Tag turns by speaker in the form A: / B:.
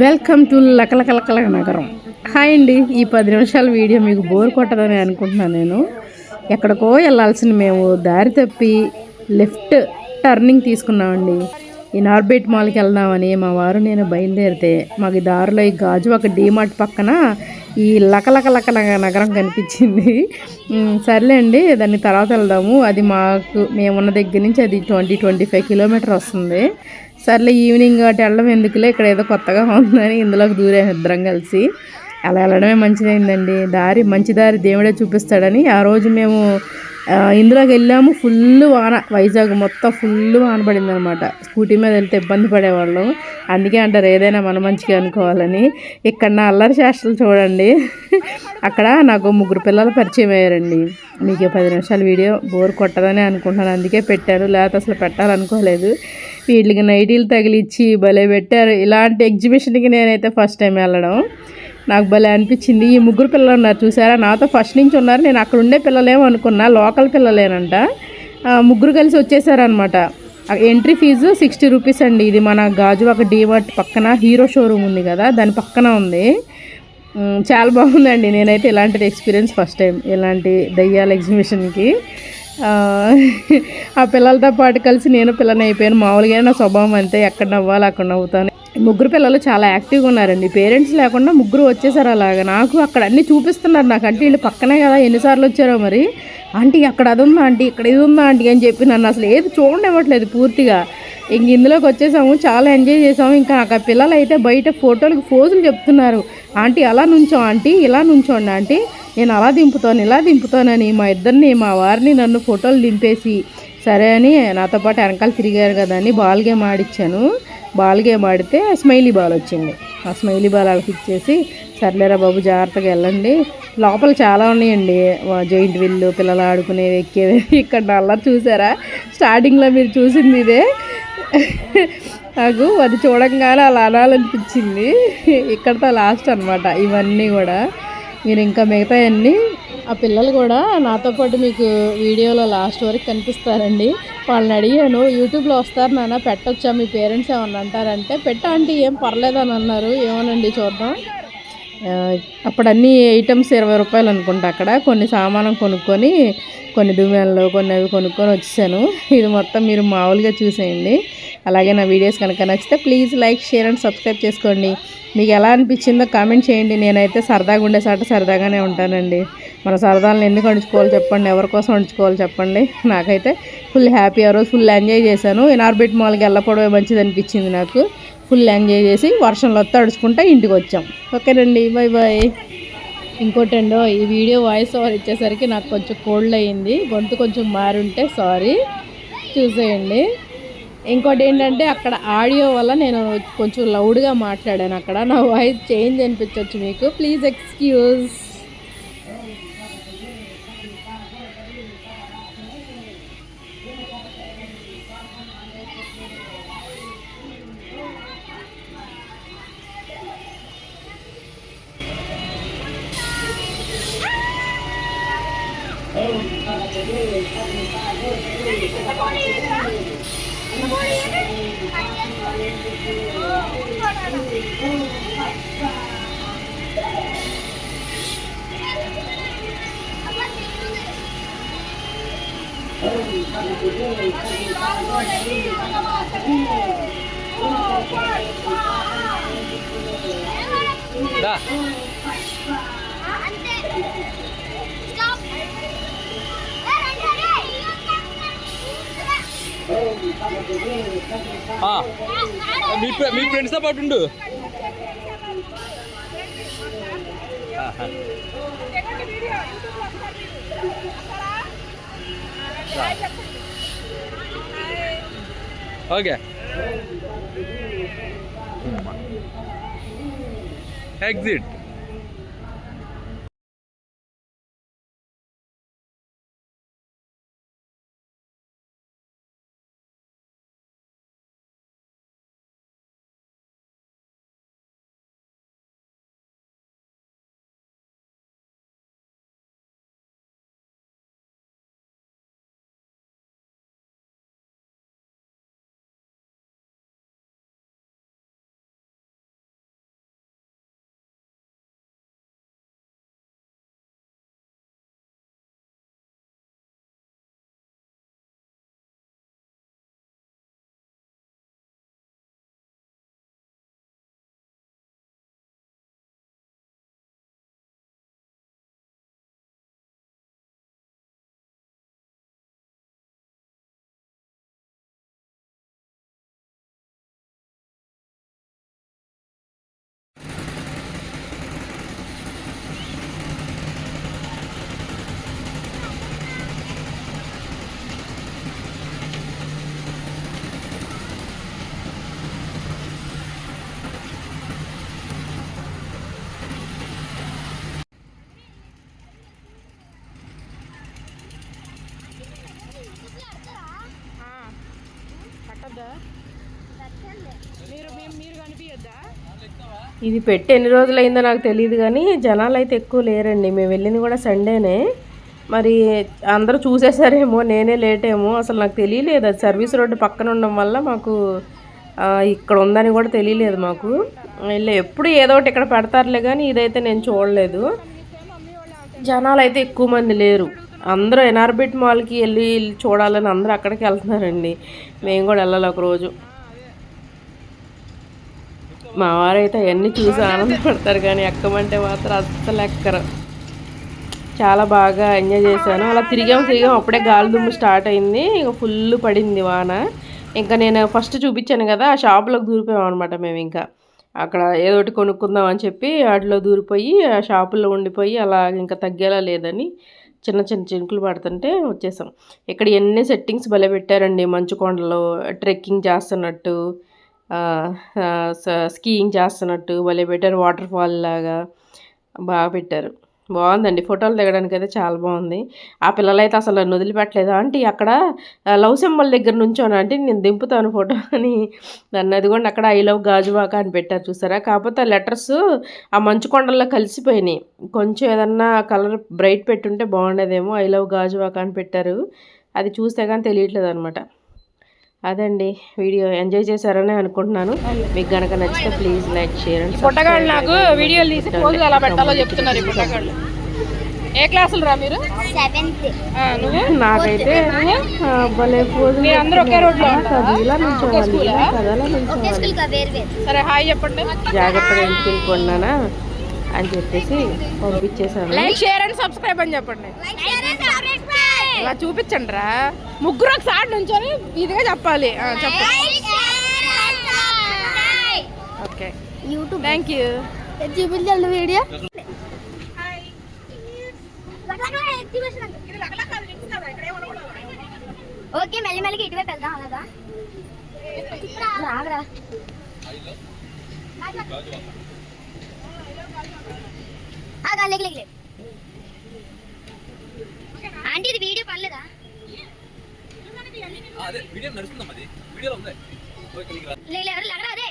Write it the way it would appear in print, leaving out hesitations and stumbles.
A: Welcome to లకలకలకల నగరం. Hi అండి. ఈ 10 నిమిషాల వీడియో మీకు బోర్ కొట్టదని అనుకుంటున్నాను. నేను ఎక్కడికో వెళ్ళాల్సిన మేము దారి తప్పి లెఫ్ట్ టర్నింగ్ తీసుకున్నామండి. ఈ నార్బేట్ మాల్కి వెళ్దామని మా వారు నేను బయలుదేరితే మాకు దారిలో ఈ గాజువాక డీమార్ట్ పక్కన ఈ లకలకలకల నగరం కనిపించింది. సర్లే అండి, దాన్ని తర్వాత వెళ్దాము, అది మాకు మేమున్న దగ్గర నుంచి అది 25 కిలోమీటర్ వస్తుంది. సర్లే ఈవినింగ్ అటు వెళ్ళడం ఎందుకులే, ఇక్కడ ఏదో కొత్తగా ఉందని ఇందులోకి దూరే ఇద్దరం కలిసి. అలా వెళ్ళడమే మంచిదైందండి. మంచి దారి దేవుడే చూపిస్తాడని ఆ రోజు మేము ఇందులోకి వెళ్ళాము. ఫుల్ వాన, వైజాగ్ మొత్తం ఫుల్ వాన పడింది అనమాట. స్కూటీ మీద వెళ్తే ఇబ్బంది పడేవాళ్ళం. అందుకే అంటారు ఏదైనా మన మంచిగా అనుకోవాలని. ఇక్కడ నా అల్లరి చేష్టలు చూడండి. అక్కడ నాకు 3 పిల్లలు పరిచయం అయ్యారండి. మీకు 10 నిమిషాల వీడియో బోర్ కొట్టదని అనుకుంటున్నాను, అందుకే పెట్టాను, లేకపోతే అసలు పెట్టాలనుకోలేదు. వీళ్ళకి నైటీలు తగిలిచ్చి భలే పెట్టారు. ఇలాంటి ఎగ్జిబిషన్కి నేనైతే ఫస్ట్ టైం వెళ్ళడం. నాకు భలే అనిపించింది. ఈ 3 పిల్లలు ఉన్నారు చూసారా, నాతో ఫస్ట్ నుంచి ఉన్నారు. నేను అక్కడ ఉండే పిల్లలేమో అనుకున్నా, లోకల్ పిల్లలేనంట. 3 కలిసి వచ్చేసారనమాట. ఎంట్రీ ఫీజు 60 రూపీస్ అండి. ఇది మన గాజువాక డీమార్ట్ పక్కన హీరో షోరూమ్ ఉంది కదా, దాని పక్కన ఉంది. చాలా బాగుందండి. నేనైతే ఇలాంటిది ఎక్స్పీరియన్స్ ఫస్ట్ టైం, ఇలాంటి దయ్యాల ఎగ్జిబిషన్కి. ఆ పిల్లలతో పాటు కలిసి నేను పిల్లని అయిపోయాను. మామూలుగా నా స్వభావం అంతే, ఎక్కడ నవ్వాలి అక్కడ నవ్వుతాను. 3 పిల్లలు చాలా యాక్టివ్గా ఉన్నారండి. పేరెంట్స్ లేకుండా 3 వచ్చేసారు అలాగా. నాకు అక్కడ అన్నీ చూపిస్తున్నారు. నాకు అంటే వీళ్ళు పక్కనే కదా, ఎన్నిసార్లు వచ్చారో మరి. ఆంటీ అక్కడ అది ఉందా ఆంటీ, ఇక్కడ ఇది ఉందా ఆంటీ అని చెప్పి నన్ను అసలు ఏది చూడండి ఇవ్వట్లేదు పూర్తిగా. ఇందులోకి వచ్చేసాము, చాలా ఎంజాయ్ చేసాము. ఇంకా ఆ పిల్లలు అయితే బయట ఫోటోలకు పోజులు చెప్తున్నారు. ఆంటీ అలా నుంచో, ఆంటీ ఇలా నుంచోండి ఆంటీ, నేను అలా దింపుతాను ఇలా దింపుతానని మా వారిని నన్ను ఫోటోలు దింపేసి సరే అని నాతో పాటు వెనకాల తిరిగారు కదా అని బాల్ గేమ్ ఆడిచ్చాను. బాల్ గేమ్ ఆడితే స్మైలీ బాల్ వచ్చింది. ఆ స్మైలీ బాల్ వాళ్ళకి ఇచ్చేసి సర్లేరా బాబు జాగ్రత్తగా వెళ్ళండి, లోపల చాలా ఉన్నాయండి, జైంట్ విల్లు, పిల్లలు ఆడుకునేవి, ఎక్కేవి. ఇక్కడ అల్లరి చూసారా, స్టార్టింగ్లో మీరు చూసింది ఇదే. నాకు అది చూడంగానే అలా అనాలనిపించింది. ఇక్కడతో లాస్ట్ అనమాట ఇవన్నీ కూడా. మీరు ఇంకా మిగతా అన్నీ ఆ పిల్లలు కూడా నాతో పాటు మీకు వీడియోలో లాస్ట్ వరకు కనిపిస్తారండి. వాళ్ళని అడిగాను, యూట్యూబ్లో వస్తారు నాన్న పెట్టొచ్చా, మీ పేరెంట్స్ ఏమన్నా అంటారంటే పెట్టా ఆంటీ ఏం పర్లేదని అన్నారు. ఏమోనండి చూద్దాం. అప్పుడు అన్ని ఐటమ్స్ 20 రూపాయలు అనుకుంటా. అక్కడ కొన్ని సామానం కొనుక్కొని, కొన్ని దువ్వెనలు కొన్ని అవి కొనుక్కొని వచ్చేసాను. ఇది మొత్తం మీరు మామూలుగా చూసేయండి. అలాగే నా వీడియోస్ కనుక నచ్చితే please like, share and subscribe చేసుకోండి. మీకు ఎలా అనిపించిందో కామెంట్ చేయండి. నేనైతే సరదాగా ఉండేసాట సరదాగానే ఉంటానండి. మన సరదాలను ఎందుకు ఉంచుకోవాలి చెప్పండి, ఎవరి కోసం ఉంచుకోవాలి చెప్పండి. నాకైతే ఫుల్ హ్యాపీ, ఆ రోజు ఫుల్ ఎంజాయ్ చేశాను. నార్బేట్ మాల్కి వెళ్ళకపోవడమే మంచిది అనిపించింది నాకు. ఫుల్ ఎంజాయ్ చేసి వర్షంలో తడుచుకుంటా ఇంటికి వచ్చాం. ఓకేనండి, బాయ్ బాయ్. ఇంకోటండో, ఈ వీడియో వాయిస్ ఓవర్ ఇచ్చేసరికి నాకు కొంచెం కోల్డ్ అయ్యింది, గొంతు కొంచెం మారుంటే సారీ, చూసేయండి. ఇంకోటి ఏంటంటే అక్కడ ఆడియో వల్ల నేను కొంచెం లౌడ్గా మాట్లాడాను. అక్కడ నా వాయిస్ చేంజ్ అనిపించవచ్చు మీకు, ప్లీజ్ ఎక్స్క్యూజ్.
B: మీ ఫ్రెండ్స్తో పాటు ఉండు. Okay, exit.
A: ఇది పెట్టి ఎన్ని రోజులు అయిందో నాకు తెలియదు కానీ జనాలు అయితే ఎక్కువ లేరండి. మేము వెళ్ళింది కూడా సండేనే. మరి అందరూ చూసేసారేమో, నేనే లేట్ ఏమో, అసలు నాకు తెలియలేదు. అది సర్వీస్ రోడ్డు పక్కన ఉండడం వల్ల మాకు ఇక్కడ ఉందని కూడా తెలియలేదు మాకు. వెళ్ళి ఎప్పుడు ఏదో ఒకటి ఇక్కడ పెడతారులే కానీ ఇదైతే నేను చూడలేదు. జనాలు అయితే ఎక్కువ మంది లేరు. అందరూ ఎన్ఆర్బిట్ మాల్కి వెళ్ళి చూడాలని అందరూ అక్కడికి వెళ్తున్నారండి. మేము కూడా వెళ్ళాలి ఒకరోజు. మా వారైతే అవన్నీ చూసి ఆనందపడతారు కానీ ఎక్కమంటే మాత్రం అస్సలు ఎక్కరు. చాలా బాగా ఎంజాయ్ చేశాను. అలా తిరిగాం అప్పుడే గాలి దుమ్ము స్టార్ట్ అయింది. ఇక ఫుల్ పడింది వాన. ఇంకా నేను ఫస్ట్ చూపించాను కదా, ఆ షాపులోకి దూరిపోయాం అనమాట. మేము ఇంకా అక్కడ ఏదో ఒకటి కొనుక్కుందాం అని చెప్పి వాటిలో దూరిపోయి ఆ షాపుల్లో ఉండిపోయి అలా ఇంకా తగ్గేలా లేదని చిన్న చిన్న చినుకులు పడుతుంటే వచ్చేసాం. ఇక్కడ ఎన్ని సెట్టింగ్స్ భలే పెట్టారండి. మంచు కొండలో ట్రెక్కింగ్ చేస్తున్నట్టు, స్కీయింగ్ చేస్తున్నట్టు భలే పెట్టారు. వాటర్ ఫాల్ లాగా బాగా పెట్టారు. బాగుందండి. ఫోటోలు దిగడానికి అయితే చాలా బాగుంది. ఆ పిల్లలైతే అసలు నన్ను వదిలిపెట్టలేదు. ఆంటీ అక్కడ లవ్ సింబల్ దగ్గర నుంచోను అంటే నేను దింపుతాను ఫోటో అని నన్ను. అదిగోండి అక్కడ ఐ లవ్ గాజువాక అని పెట్టారు చూసారా. కాకపోతే ఆ లెటర్స్ ఆ మంచు కొండల్లో కలిసిపోయినాయి. కొంచెం ఏదన్నా కలర్ బ్రైట్ పెట్టుంటే బాగుండేదేమో. ఐ లవ్ గాజువాక అని పెట్టారు. అది చూస్తే కానీ తెలియట్లేదు అనమాట. అదండి వీడియో. ఎంజాయ్ చేశారని అనుకుంటున్నాను. మీకు కనుక నచ్చితే ప్లీజ్ లైక్, షేర్ అండ్
C: పుట్టగాళ్ళు నాకు వీడియోలు తీసి పోజులు ఎలా పెట్టాలో చెప్తున్నారు ఈ పుట్టగాళ్ళు. ఏ క్లాసులు రా మీరు? నువ్వు?
A: నాకైతే భలే పోజు.
C: అందరూ ఒకే రోడ్లో సరే హాయ్ చెప్పండి.
A: జాగ్రత్తగా ఇంటికి వెళ్ళిపోన్నానా అని చెప్పేసి పంపించేశాను.
C: లైక్, షేర్ అండ్ సబ్స్క్రైబ్ అని చెప్పండి. అలా చూపించండి రా. ముగ్గురు ఒకసారి నుంచొని ఇదిగా చెప్పాలి. చెప్పండి. Okay, thank you.
D: చూపించండి వీడియో. ఓకే, మెల్లిమెల్లిగా ఇటువైపు వెళ్దాం. అలాగా రాగరా. ఆంటీ ఇది వీడియో పర్లేదా?
B: వీడియో నడుస్తుందా? వీడియోలో ఉంది.
D: అదే